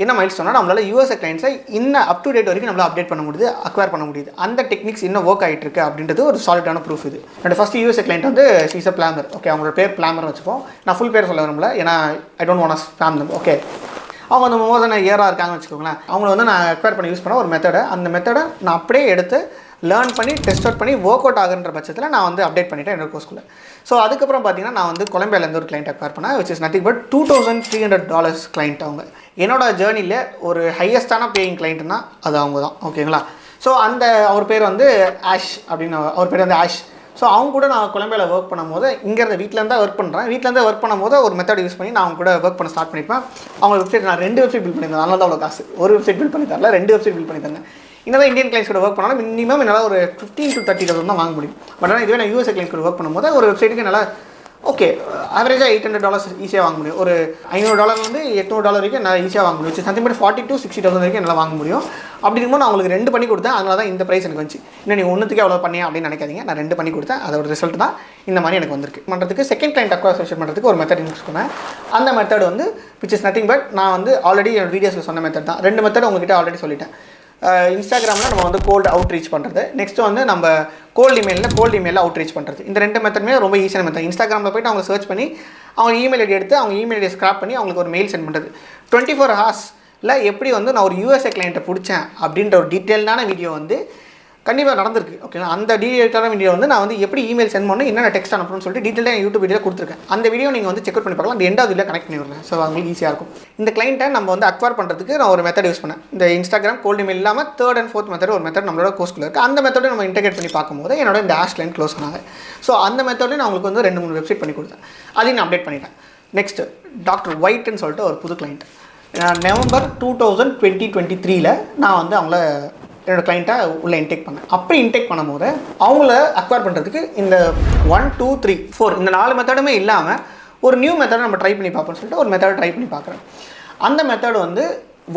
என்ன மைல் ஸ்டோன்னா நம்மளால் யூஎஸ்ஏ கிளைண்ட்ஸை இன்னும் அப் டு டேட் வரைக்கும் நம்மளால் அப்டேட் பண்ண முடியுது, அக்வயர் பண்ண முடியுது. அந்த டெக்னிக்ஸ் இன்னும் ஒர்க் ஆகிட்டு இருக்கு அப்படின்றது ஒரு சாலிடான ப்ரூஃப் இது. என்னோட ஃபஸ்ட் யூஎஸ்ஏ கிளைண்ட் வந்து ஷீஸ் அ பிளாமர். ஓகே, அவங்களோட பேர் பிளாமர் வச்சுப்போம். நான் ஃபுல் பேர் சொல்ல விரும்பல, ஏன்னா I don't want spam them. Okay, அவங்க வந்து மோர் தென் இயராக இருக்காங்கன்னு வச்சுக்கோங்களேன். அவங்கள வந்து நான் அக்வயர் பண்ணி யூஸ் பண்ண ஒரு மெத்தடை, அந்த மெத்தடை நான் அப்படியே எடுத்து லேர்ன் பண்ணி டெஸ்ட் அவுட் பண்ணி ஒர்க் அவுட் ஆகுன்ற பட்சத்தில் நான் வந்து அப்டேட் பண்ணிட்டேன் என்னோட கோர்ஸ்குள்ளே. ஸோ அதுக்கப்புறம் பார்த்தீங்கன்னா நான் வந்து கொலம்பியாலேருந்து ஒரு கிளைண்ட் அக்வயர் பண்ணேன், which is nothing but $2,300 client. அவங்க என்னோட ஜேர்னியில் ஒரு ஹையஸ்டான பேயிங் கிளைண்ட்னா அது அவங்க தான். ஓகேங்களா? ஸோ அவர் பேர் வந்து ஆஷ் அப்படின்னு, அவர் பேர் வந்து ஆஷ். ஸோ அவங்க கூட நான் கொலம்பியாவில் ஒர்க் பண்ணும்போது இங்கேருந்து வீட்டிலேருந்து ஒர்க் பண்ணுறேன். வீட்டிலேருந்து ஒர்க் பண்ணும்போது ஒரு மெத்தட் யூஸ் பண்ணி நான் அவங்க கூட ஒர்க் பண்ண ஸ்டார்ட் பண்ணிப்பேன். அவங்க வெப்சைட் நான் 2 வெப்சைட் பில்ட் பண்ணியிருந்தேன். அதனால தான் அவ்வளோ காசு. ஒரு வெப்சைட் பில்ட் பண்ணி தரல, 2 வெப்சைட் பில்ட் பண்ணி தந்தேன். இன்னும் இந்தியன் கிளைண்ட்ஸ் கூட ஒர்க் பண்ணாலும் மினிமம் என்னால் ஒரு 15 to 30,000 தான் வாங்க முடியும். பட் ஆனால் இதுவே நான் யூஎஸ்ஏ கிளைண்ட்ஸ் கூட ஒர்க் பண்ணும்போது ஒரு வெப்சைட்டுக்கு என்னால் ஓகே ஆவரேஜாக $800 ஈஸியாக வாங்க முடியும். ஒரு $500 வந்து $800 வரைக்கும் என்னால் ஈஸியாக வாங்க முடியும். சம்திங் பட் 40,000 to 60,000 வரைக்கும் என்னால் வாங்க முடியும். அப்படி இருக்கும்போது நான் உங்களுக்கு 2 பண்ணி கொடுத்தேன். அதனால தான் இந்த ப்ரைஸ் எனக்கு வந்துச்சு. இன்னும் நீங்கள் ஒன்றுத்துக்கே அவ்வளோ பண்ணியா அப்படின்னு நினைக்காதீங்க. நான் 2 பண்ணி கொடுத்தேன். அதோட ரிசல்ட் தான் இந்த மாதிரி எனக்கு வந்திருக்கு. பண்ணுறதுக்கு செகண்ட் கிளைண்ட் அக்வசிஷன் பண்ணுறதுக்கு ஒரு மெத்தட் யூஸ் பண்ணேன். அந்த மெத்தட் வந்து விச் இஸ் நத்திங் பட் நான் வந்து ஆல்ரெடி என்னோட வீடியோஸில் சொன்ன மெத்தட் தான். 2 மெத்தட் உங்ககிட்ட ஆல்ரெடி சொல்லிட்டேன். இன்ஸ்டாகிராமில் நம்ம வந்து கோல்டு அவுட் ரீச் பண்ணுறது, நெக்ஸ்ட்டு வந்து நம்ம கோல்டு இமெயிலில் அவுட் ரீச் பண்ணுறது. இந்த 2 மெத்தடுமே ரொம்ப ஈஸியான மெத்தட். இன்ஸ்டாகிராமில் போய்ட்டு அவங்க சர்ச் பண்ணி அவங்க இமெயில் ஐடி எடுத்து அவங்க இமெயில் ஐடியை ஸ்க்ராப் பண்ணி அவங்களுக்கு ஒரு மெயில் சென்ட் பண்ணுறது. 24 hours எப்படி வந்து நான் ஒரு யூஎஸ்ஏ கிளைண்ட்டை பிடிச்சேன் அப்படின்ற ஒரு டீட்டெயில்டான வீடியோ வந்து கண்டிப்பாக நடந்திருக்கு. ஓகேங்களா? அந்த டீட்டெயிலான வீடியோ வந்து நான் வந்து எப்படி இமெயில் சென்ட் பண்ணணும், என்னென்ன டெக்ஸ்ட் அனுப்பணும்னு சொல்லிட்டு டீட்டெயிலாக யூடியூப் வீடியோ கொடுத்துருக்கேன். அந்த வீடியோ நீங்கள் வந்து செக் அவுட் பண்ணி பார்க்கலாம். அந்த எண்டாவது வீடியோ கனெக்ட் பண்ணி விடுறேன். ஸோ அவங்களுக்கு ஈஸியாக இருக்கும். இந்த கிளைண்ட்டை நம்ம வந்து அக்வயர் பண்ணுறதுக்கு நான் ஒரு மெத்தட் யூஸ் பண்ணேன். இந்த இன்ஸ்டாகிராம் கோல்டு இமெயில் இல்லாமல் 3rd and 4th மெத்தட் ஒரு மெத்தட் நம்மளோட கோர்ஸ்குள்ளே இருக்குது. அந்த மெத்தடை நம்ம இன்டெகிரேட் பண்ணி பார்க்கும்போது என்னோட இந்த ஆஷ் கிளைண்ட் க்ளோஸ் பண்ணாங்க. ஸோ அந்த மெத்தடில் நான் உங்களுக்கு வந்து 2-3 வெப்சைட் பண்ணி கொடுத்தேன். அதையும் நான் அப்டேட் பண்ணிட்டேன். நெக்ஸ்ட்டு டாக்டர் ஒயிட்னு சொல்லிட்டு ஒரு புது கிளைண்ட். நவம்பர் 2023 நான் வந்து அவங்கள என்னோடய கிளைண்ட்டாக உள்ளே இன்டேக் பண்ணேன். அப்படி இன்டேக் பண்ணும்போது அவங்கள அக்வயர் பண்ணுறதுக்கு இந்த 1, 2, 3, 4 இந்த 4 மெத்தடுமே இல்லாமல் ஒரு நியூ மெத்தடை நம்ம ட்ரை பண்ணி பார்ப்போம்னு சொல்லிட்டு ஒரு மெத்தடை ட்ரை பண்ணி பார்க்குறேன். அந்த மெத்தட் வந்து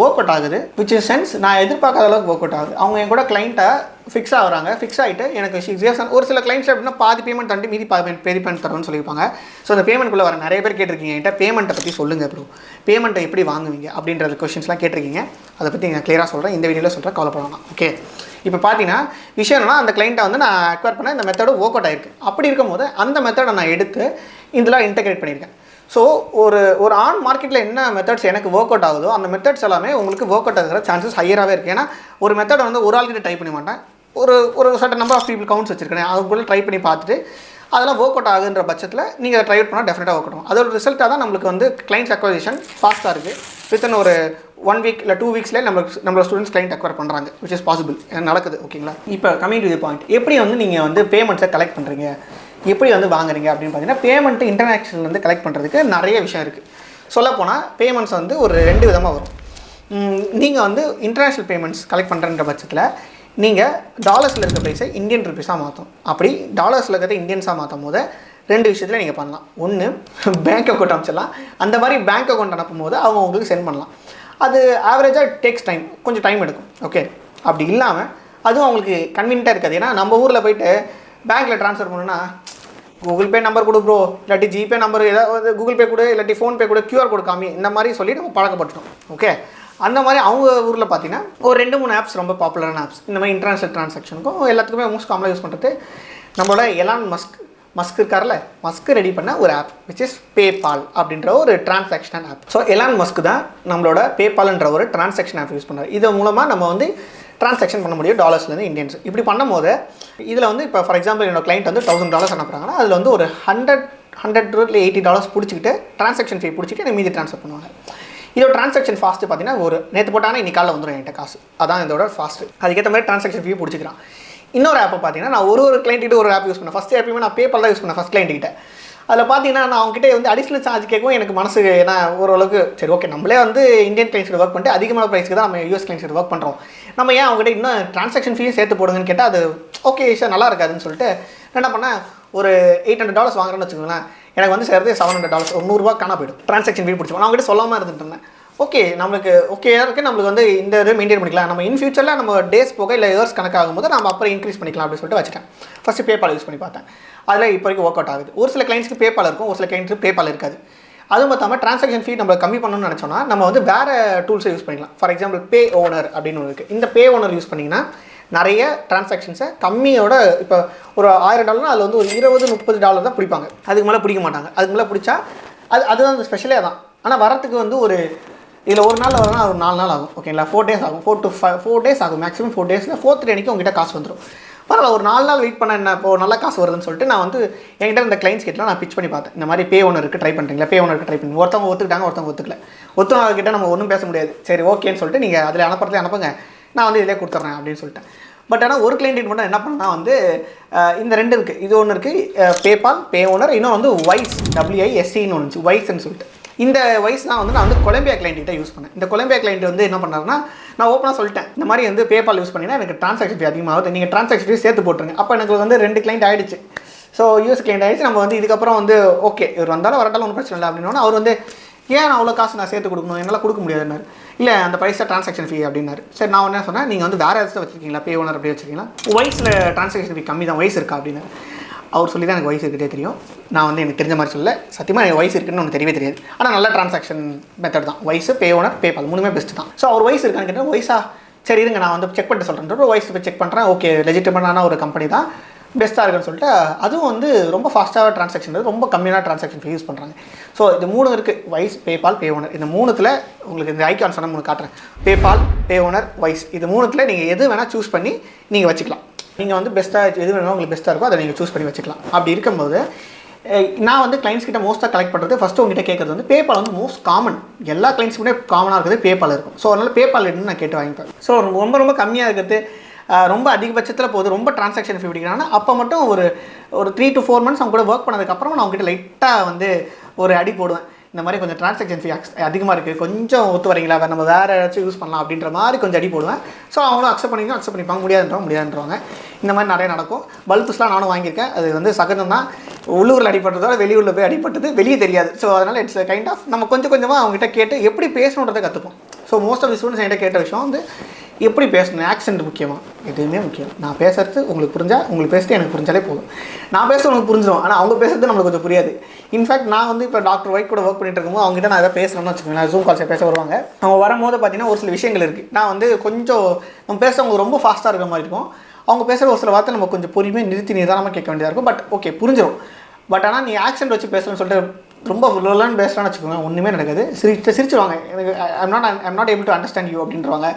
ஒர்க் அவுட் ஆகுது. விச் இஸ் சென்ஸ் நான் எதிர்பார்க்காத அளவுக்கு ஒர்க் அவுட் ஆகுது. அவங்க என் கூட கிளைண்ட்டாக ஃபிக்ஸ் ஆகிறாங்க. ஃபிக்ஸ் ஆகிட்டு எனக்கு 6 years ஒரு சில கிளைண்ட்ஸ் எப்படின்னா பாதி பேமெண்ட் தண்டி மீதி பேமெண்ட் தரோன்னு சொல்லியிருப்பாங்க. ஸோ அந்த பேமெண்ட்குள்ளே வர நிறைய பேர் கேட்டிருக்கீங்க என்கிட்ட பேமெண்ட்டை பற்றி சொல்லுங்கள் ப்ரோ, பேமெண்ட்டை எப்படி வாங்குவீங்க அப்படின்ற கொஷின்ஸ்லாம் கேட்டிருக்கீங்க. அதை பற்றி நான் கிளியராக சொல்கிறேன், இந்த வீடியோவில் சொல்கிறேன், கவலைப்படலாம். ஓகே, இப்போ பார்த்தீங்கன்னா விஷயம் என்னன்னா அந்த கிளைண்ட்டை வந்து நான் அக்வயர் பண்ண இந்த மெத்தடு ஒர்க் அவுட் ஆகிருக்கு. அப்படி இருக்கும்போது அந்த மெத்தடை நான் எடுத்து இதில் இன்டெகிரேட் பண்ணியிருக்கேன். ஸோ ஒரு ஆன் மார்க்கெட்டில் என்ன மெத்தட்ஸ் எனக்கு ஒர்க் அவுட் ஆகுதோ அந்த மெத்தட்ஸ் எல்லாமே உங்களுக்கு ஒர்க் அவுட் ஆகிற சான்சஸ் ஹையராகவே இருக்குது. ஏன்னா ஒரு மெத்தடை வந்து ஒரு ஆள்கிட்ட ட்ரை பண்ண மாட்டேன், ஒரு certain number of people counts வச்சுருக்கேன். அதுக்குள்ளே ட்ரை பண்ணி பார்த்துட்டு அதெல்லாம் ஒர்க் அவுட் ஆகுன்ற பட்சத்தில் நீங்கள் அதை ட்ரை அவுட் பண்ணால் டெஃபினட்டாக ஒர்க் ஆகும். அதோட ரிசல்ட்டாக தான் நம்மளுக்கு வந்து கிளைண்ட்ஸ் அக்வசிஷன் ஃபாஸ்ட்டாக இருக்குது. வித்தின் ஒரு 1 week இல்லை 2 weeks நம்மளோட ஸ்டூடெண்ட்ஸ் கிளைண்ட் அக்வயர் பண்ணுறாங்க, விச் இஸ் பாசிபிள், நடக்குது. ஓகேங்களா? இப்போ கமிங் டு தி பாயிண்ட், எப்படி வந்து நீங்கள் வந்து பேமெண்ட்ஸை கலெக்ட் பண்ணுறீங்க, எப்படி வந்து வாங்குறீங்க அப்படின்னு பார்த்தீங்கன்னா பேமெண்ட்டு இன்டர்நேஷ்னல் வந்து கலெக்ட் பண்ணுறதுக்கு நிறைய விஷயம் இருக்குது. சொல்லப்போனால் பேமெண்ட்ஸ் வந்து ஒரு 2 விதமாக வரும். நீங்கள் வந்து இன்டர்நேஷ்னல் பேமெண்ட்ஸ் கலெக்ட் பண்ணுறன்ற பட்சத்தில் நீங்கள் டாலர்ஸில் இருக்க ப்ரைஸை இந்தியன் ருபீஸாக மாற்றும். அப்படி டாலர்ஸில் இருக்கிறத இந்தியன்ஸாக மாற்றும் போது 2 விஷயத்தில் நீங்கள் பண்ணலாம். ஒன்று, பேங்க் அக்கௌண்ட் அனுப்பிச்சிடலாம். அந்த மாதிரி பேங்க் அக்கௌண்ட் அனுப்பும் போது அவங்க உங்களுக்கு சென்ட் பண்ணலாம். அது ஆவரேஜாக டேக்ஸ் டைம், கொஞ்சம் டைம் எடுக்கும். ஓகே, அப்படி இல்லாமல் அதுவும் அவங்களுக்கு கன்வீனியண்ட்டாக இருக்காது. ஏன்னா நம்ம ஊரில் போய்ட்டு பேங்க்கில் ட்ரான்ஸ்ஃபர் பண்ணணுன்னா கூகுள் பே நம்பர் கொடு ப்ரோ, இல்லாட்டி ஜிபே நம்பர் ஏதாவது கூகுள் பே கொடு, இல்லாட்டி ஃபோன்பே கொடு, QR கோடு காமி, இந்த மாதிரி சொல்லி நம்ம பழக்கப்பட்டுட்டோம். ஓகே, அந்த மாதிரி அவங்க ஊரில் பார்த்தீங்கன்னா ஒரு 2-3 ஆப்ஸ் ரொம்ப பாப்புலரான ஆப்ஸ். இந்த மாதிரி இன்டர்நேஷனல் ட்ரான்சாக்ஷனுக்கும் எல்லாத்துக்குமே மோஸ்ட் காமனாக யூஸ் பண்ணுறது நம்மளோட எலான் மஸ்க் இருக்கார்ல, மஸ்க் ரெடி பண்ண ஒரு ஆப் விச் இஸ் பேபால் அப்படின்ற ஒரு transaction app. So Elon Musk தான் நம்மளோட பேபால்ன்ற ஒரு டிரான்சாக்ஷன் ஆப் யூஸ் பண்ணுறாரு. இது மூலமாக நம்ம வந்து ட்ரான்சாக்ஷன் பண்ண முடியும் டாலர்ஸ்லேருந்து இந்தியன்ஸ். இப்படி பண்ணும்போது இதில் வந்து இப்போ ஃபார் எக்ஸாம்பிள் என்னோட கிளைண்ட் வந்து $1000 அனுப்புகிறாங்கன்னா அதில் வந்து ஒரு $100 இல்லை $80 பிடிச்சிக்கிட்டு ட்ரான்சாக்ஷன் ஃபீ பிடிச்சிட்டு எனக்கு மீதி ட்ரான்ஸ்ஃபர் பண்ணுவாங்க. இதோட ட்ரான்சாக்ஷன் ஃபாஸ்ட்டு பார்த்தீங்கன்னா ஒரு நேற்று போட்டாங்கன்னா இன்னைக்கு காலையில் வந்துடும் என்கிட்ட காசு. அதான் இதோட ஃபாஸ்ட்டு. அதுக்கேற்ற மாதிரி ட்ரான்சாக்ஷன் ஃபீ பிடிச்சிக்கிறான். இன்னொரு ஆப்பை பார்த்தீங்கன்னா நான் ஒரு கிளைண்ட்டு ஒரு ஆப் யூஸ் பண்ணேன். ஃபஸ்ட் எப்பயுமே நான் பேபால் தான் யூஸ் பண்ணேன் ஃபஸ்ட் கிளைண்ட்டுக்கிட்ட. அதில் பார்த்தீங்கன்னா நான் அவங்ககிட்ட வந்து அடிஷ்னல் சார்ஜ் கேட்கவும் எனக்கு மனசு ஏன்னா ஓரளவுக்கு சரி ஓகே நம்மளே வந்து இந்தியன் கிளைண்ட்ஸில் ஒர்க் பண்ணிட்டு அதிகமான ப்ரைஸ்க்கு தான் நம்ம யூஎஸ் கிளைண்ட்ஸில் ஒர்க் பண்ணுறோம், நம்ம ஏன் அவங்ககிட்ட இன்னும் ட்ரான்சாக்ஷன் ஃபீஸ் சேர்த்து போடுங்கன்னு கேட்டால் அது ஓகே சார் நல்லா இருக்காதுன்னு சொல்லிட்டு என்ன பண்ணேன், ஒரு $800 வாங்குறேன்னு வச்சுக்கோங்களேன், எனக்கு வந்து சேர்த்து $700 ஒரு $100 காணா போய்டும் ட்ரான்சாக்ஷன் ஃபீ பிடிச்சிப்போம். நான் அவங்ககிட்ட சொல்லாமல் இருந்துட்டு இருந்தேன். ஓகே நம்மளுக்கு ஓகேயாக இருக்குது, நம்மளுக்கு வந்து இந்த இது மெயின்டைன் பண்ணிக்கலாம், நம்ம இன் ஃபியூச்சரில் நம்ம டேஸ் போக இல்லை இயர்ஸ் கணக்காகும் போது நம்ம அப்புறம் இன்க்ரீஸ் பண்ணிக்கலாம் அப்படின்னு சொல்லிட்டு வச்சுட்டேன். ஃபஸ்ட்டு பேபால் யூஸ் பண்ணி பார்த்தேன். அதில் இப்போ வரைக்கும் ஒர்க் அவுட் ஆகுது. ஒரு சில கிளைண்ட்ஸ்க்கு பேபால் இருக்கும், ஒரு சில கிளைண்ட்ஸுக்கு பேபால் இருக்காது. அதுவும் பார்த்தாமல் ட்ரான்சாக்ஷன் ஃபீ நம்ம கம்மி பண்ணணும்னு நினச்சோன்னா நம்ம வந்து வேறு டூல்ஸை யூஸ் பண்ணிக்கலாம். ஃபார் எக்ஸாம்பிள் பே ஓனர் அப்படின்னு ஒன்று இருக்குது. இந்த பே ஓனர் யூஸ் பண்ணிங்கன்னா நிறைய ட்ரான்சாக்ஷன்ஸை கம்மியோட இப்போ ஒரு $1000 அதில் வந்து ஒரு $20-30 தான் பிடிப்பாங்க, அதுக்கு மேலே பிடிக்க மாட்டாங்க. அதுக்கு மேலே பிடிச்சா அதுதான் அந்த ஸ்பெஷலே தான். ஆனால் வரத்துக்கு வந்து ஒரு இதில் ஒரு நாள் வரனா ஒரு 4 நாள் ஆகும். ஓகேங்களா, 4 days ஆகும், 4 days ஆகும் மேக்ஸிமம். 4 daysல 4th day அன்றைக்கி உங்ககிட்ட காசு வந்துடும். பரவாயில்ல, ஒரு 4 நாள் வெயிட் பண்ண என்ன இப்போ நல்ல காசு வருதுன்னு சொல்லிட்டு நான் வந்து என்கிட்ட இந்த கிளைண்ட்ஸ் கிட்ட நான் பிச் பண்ணி பார்த்தேன். இந்த மாதிரி பே ஓனருக்கு ட்ரை பண்ணுறீங்களா, பே ஓனருக்கு ட்ரை பண்ணி ஒருத்தவங்க ஒத்துக்கிட்டாங்க, ஒருத்தவங்க ஒத்துக்கல. ஒருத்தவங்க நம்ம ஒன்றும் பேச முடியாது. சரி ஓகேன்னு சொல்லிட்டு நீங்கள் அதில் அனுப்புங்க, நான் வந்து இதிலே கொடுத்துட்றேன் அப்படின்னு சொல்லிட்டேன். பட் ஆனால் ஒரு கிளைண்ட் மட்டும் என்ன பண்ணால் வந்து இந்த 2 இருக்குது. இது ஒன்று இருக்குது பேபால் பே ஓனர், இன்னும் வந்து வைஸ் WISEன்னு ஒன்று வைஸ்ன்னு சொல்லிட்டு. இந்த வைஸ் தான் வந்து நான் வந்து கொலம்பியா கிளைண்ட்டிட்ட யூஸ் பண்ணேன். இந்த கொலம்பியா கிளைண்ட் வந்து என்ன பண்ணாருன்னா, நான் ஓப்பனாக சொல்லிட்டேன் இந்த மாதிரி வந்து பேபால் யூஸ் பண்ணிங்கன்னா எனக்கு ட்ரான்சாக்ஷன் ஃபீ அதிகமாகுது, நீங்கள் ட்ரான்சாக்ஷன் ஃபீ சேர்த்து போட்டுருங்க. அப்போ எனக்கு வந்து 2 கிளைண்ட் ஆகிடுச்சு. ஸோ யூஎஸ் கிளைண்ட் ஆகிடுச்சு. நம்ம வந்து இதுக்கப்புறம் வந்து ஓகே இவர் வந்தாலும் வரட்டாலும் ஒன்றும் பிரச்சனை இல்லை அப்படின்னா அவர் வந்து ஏன் நான் அவ்வளோ காசு நான் சேர்த்து கொடுக்கணும், என்னால் கொடுக்க முடியாதுன்னாரு. இல்லை அந்த பைசா ட்ரான்சாக்ஷன் ஃபீ அப்படின்னாரு. சரி நான் என்ன சொன்னேன், நீங்கள் வந்து வேறு ஏதாச்சும் வச்சுருக்கீங்களா, பே ஓனர் அப்படி வச்சுருக்கீங்களா, வைஸில் ட்ரான்சாக்ஷன் ஃபீ கம்மி தான், வைஸ் இருக்கா அப்படின்னாரு. அவர் சொல்லி தான் எனக்கு வயசு இருக்கே தெரியும். நான் வந்து எனக்கு தெரிஞ்ச மாதிரி சொல்ல சத்தியமாக எனக்கு வயசு இருக்குன்னு ஒன்று தெரியவே தெரியாது. ஆனால் நல்ல ட்ரான்சாக்ஷன் மெத்தட் தான் வயசு, பே ஓனர், பேபால் 3மே பெஸ்ட்டு தான். ஸோ அவர் வயசு இருக்கான்னு கேட்டால் வயசா சரி இருங்க நான் வந்து செக் பண்ணிட்டு சொல்கிறேன். வயசு போய் செக் பண்ணுறேன். ஓகே லெஜிட்டிமேட்டான ஒரு கம்பெனி தான், பெஸ்ட்டாக இருக்குன்னு சொல்லிட்டு அதுவும் வந்து ரொம்ப ஃபாஸ்ட்டாக ட்ரான்சாக்ஷன் ரொம்ப கம்மியான ட்ரான்சாக்ஷன் ஃபீ யூஸ் பண்ணுறாங்க. ஸோ இது 3 இருக்குது, வைஸ் பேபால் பே ஓனர். இந்த 3த்தில் உங்களுக்கு இந்த ஐக்கான் சொன்ன 3 காட்டுறேன், பேபால் பே ஓனர் வைஸ். இது 3த்தில் நீங்கள் எது வேணால் சூஸ் பண்ணி நீங்கள் வச்சுக்கலாம். நீங்கள் வந்து பெஸ்ட்டாக எது வேணுமோ உங்களுக்கு பெஸ்ட்டாக இருக்கோ அதை நீங்கள் சூஸ் பண்ணி வச்சுக்கலாம். அப்படி இருக்கும்போது நான் வந்து கிளைண்ட்ஸ் கிட்ட மோஸ்ட்டாக கலெக்ட் பண்ணுறது ஃபஸ்ட்டு உங்ககிட்ட கேட்குறது வந்து பேபால் வந்து மோஸ்ட் காமன், எல்லா கிளைண்ட்ஸுக்குமே காமனாக இருக்கிறது பேபால் இருக்கும். ஸோ அதனால் பேபால் எடுன்னு நான் கேட்டு வாங்கிப்பேன். ஸோ ரொம்ப கம்மியாக இருக்கிறது, ரொம்ப அதிகபட்சத்தில் போகுது, ரொம்ப ட்ரான்சாக்ஷன் ஃபீ பிடிக்கிறாங்கன்னா அப்போ மட்டும் ஒரு 3 to 4 months அவங்க கூட ஒர்க் பண்ணதுக்கப்புறம் நான் அவங்ககிட்ட லைட்டாக வந்து ஒரு அடி போடுவேன். இந்த மாதிரி கொஞ்சம் ட்ரான்சாக்ஷன் ஃபீ அதிகமாக இருக்குது, கொஞ்சம் ஒத்து வரீங்களா, நம்ம வேறு ஏதாச்சும் யூஸ் பண்ணலாம் அப்படின்ற மாதிரி கொஞ்சம் அடி போடுவேன். ஸோ அவங்களும் அக்செப்ட் பண்ணிப்பாங்க, முடியாதுன்றவங்க. இந்த மாதிரி நிறைய நடக்கும். பல்புஸ்லாம் நானும் வாங்கியிருக்கேன். அது வந்து சகஜம் தான். உள்ளூரில் அடிப்பட்டதோட வெளியூரில் போய் அடிப்பட்டது வெளியே தெரியாது. ஸோ அதனால் இட்ஸ் கைண்ட் ஆஃப் நம்ம கொஞ்சமாக அவங்ககிட்ட கேட்டு எப்படி பேசணுன்றதை கற்றுப்போம். So most of the students என்கிட்ட கேட்ட விஷயம் வந்து எப்படி பேசணும், ஆக்சென்ட் முக்கியமாக, எதுவுமே முக்கியம். நான் பேசுறது உங்களுக்கு புரிஞ்சால், உங்களுக்கு பேசிட்டு எனக்கு புரிஞ்சாலே போதும். நான் பேசுறது உங்களுக்கு புரிஞ்சிடும், ஆனால் அவங்க பேசுறது நம்மளுக்கு கொஞ்சம் புரியாது. இன்ஃபேக்ட் நான் வந்து இப்போ டாக்டர் ஒய்ட் கூட ஒர்க் பண்ணிட்டு இருக்கும்போது அவங்ககிட்ட நான் எதாவது பேசணும்னு வச்சுக்கோங்க, நான் ஜூம் கால்ஸை பேச வருவாங்க. அவங்க வரும்போது பார்த்தீங்கன்னா ஒரு சில விஷயங்கள் இருக்குது, நான் வந்து கொஞ்சம் நம்ம பேசுகிறவங்க ரொம்ப ஃபாஸ்ட்டாக இருக்கிற மாதிரி இருக்கும். அவங்க பேசுகிற ஒரு சில வார்த்தை நம்ம கொஞ்சம் பொறுமையாக நிதானமாக கேட்க வேண்டியதாக இருக்கும். பட் ஓகே புரிஞ்சிடும். பட் ஆனால் நீ ஆக்சென்ட் வச்சு பேசணும்னு சொல்லிட்டு ரொம்ப லோலான்னு பேசுகிறான்னு வச்சுக்கோங்க, ஒன்றுமே நடக்காது. சிரிச்சுவாங்க. எனக்கு I'm not able to understand you அப்படின்றவாங்க.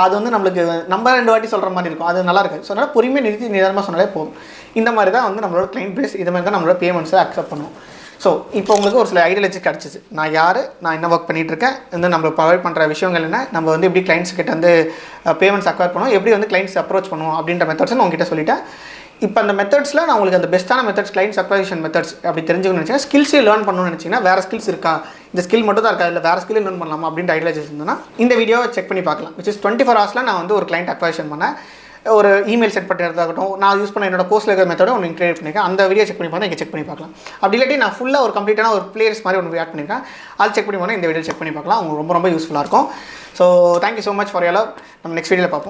அது வந்து நம்மளுக்கு நம்ம 2 வாட்டி சொல்கிற மாதிரி இருக்கும், அது நல்லா இருக்காது. ஸோ அதனால் பொறுமையாக நிதானமாக சொன்னாலே போதும். இந்த மாதிரி தான் வந்து நம்மளோட கிளைண்ட் பேஸ், இது மாதிரி தான் நம்மளோட பேமெண்ட்ஸை அக்செப்ட் பண்ணுவோம். ஸோ இப்போ உங்களுக்கு ஒரு சில ஐடியாலஜி கிடச்சிச்சு, நான் யார், நான் என்ன ஒர்க் பண்ணிகிட்ருக்கேன், வந்து நம்ம ப்ரொவைட் பண்ணுற விஷயங்கள் என்ன, நம்ம வந்து எப்படி கிளைண்ட்ஸ் கிட்ட வந்து பேமெண்ட்ஸ் அக்வயர் பண்ணுவோம், எப்படி வந்து கிளைண்ட்ஸ் அப்ரோச் பண்ணுவோம் அப்படின்ற மெத்தட்ஸ் நான் உங்ககிட்ட சொல்லிட்டேன். இப்போ அந்த மெத்தட்ஸில் நான் உங்களுக்கு அந்த பெஸ்ட்டான மெத்தட்ஸ், கிளைண்ட்ஸ் அக்வசிஷன் மெத்தட்ஸ் அப்படி தெரிஞ்சுக்கணும்னு நினச்சிங்கன்னா, ஸ்கில்ஸே லேர்ன் பண்ணணும்னு நினச்சிங்கன்னா, வேறு ஸ்கில்ஸ் இருக்கா, இந்த ஸ்கில் மட்டும் தான் இருக்கா, இல்லை வேறு ஸ்கில் லேர்ன் பண்ணலாமா அப்படின்ற ஐடியாலஜிஸ் இருந்ததுன்னா இந்த வீடியோவை செக் பண்ணி பார்க்கலாம். விச் இஸ் 24 hours நான் வந்து ஒரு கிளைண்ட் அக்வசிஷன் பண்ணேன். ஒரு இமெயில் செட் பண்ணுறதாகட்டும், நான் யூஸ் பண்ண என்னோட கோர்ஸில் இருக்கிற மெத்தடை ஒன்று இன்க்ரியேட் பண்ணியிருக்கேன். அந்த வீடியோ செக் பண்ணி பார்த்தா இங்கே செக் பண்ணி பார்க்கலாம். அப்படி இல்லாட்டி நான் ஃபுல்லாக ஒரு கம்ப்ளீட்டான ஒரு பிளேலிஸ்ட் மாதிரி ஒன்று ஆட் பண்ணியிருக்கேன், அது செக் பண்ணி போனால் இந்த வீடியோ செக் பண்ணி பார்க்கலாம். உங்களுக்கு ரொம்ப யூஸ்ஃபுல்லாக இருக்கும். So thank you so much for your love. நம்ம நெக்ஸ்ட் வீடியோவில் பார்ப்போம்.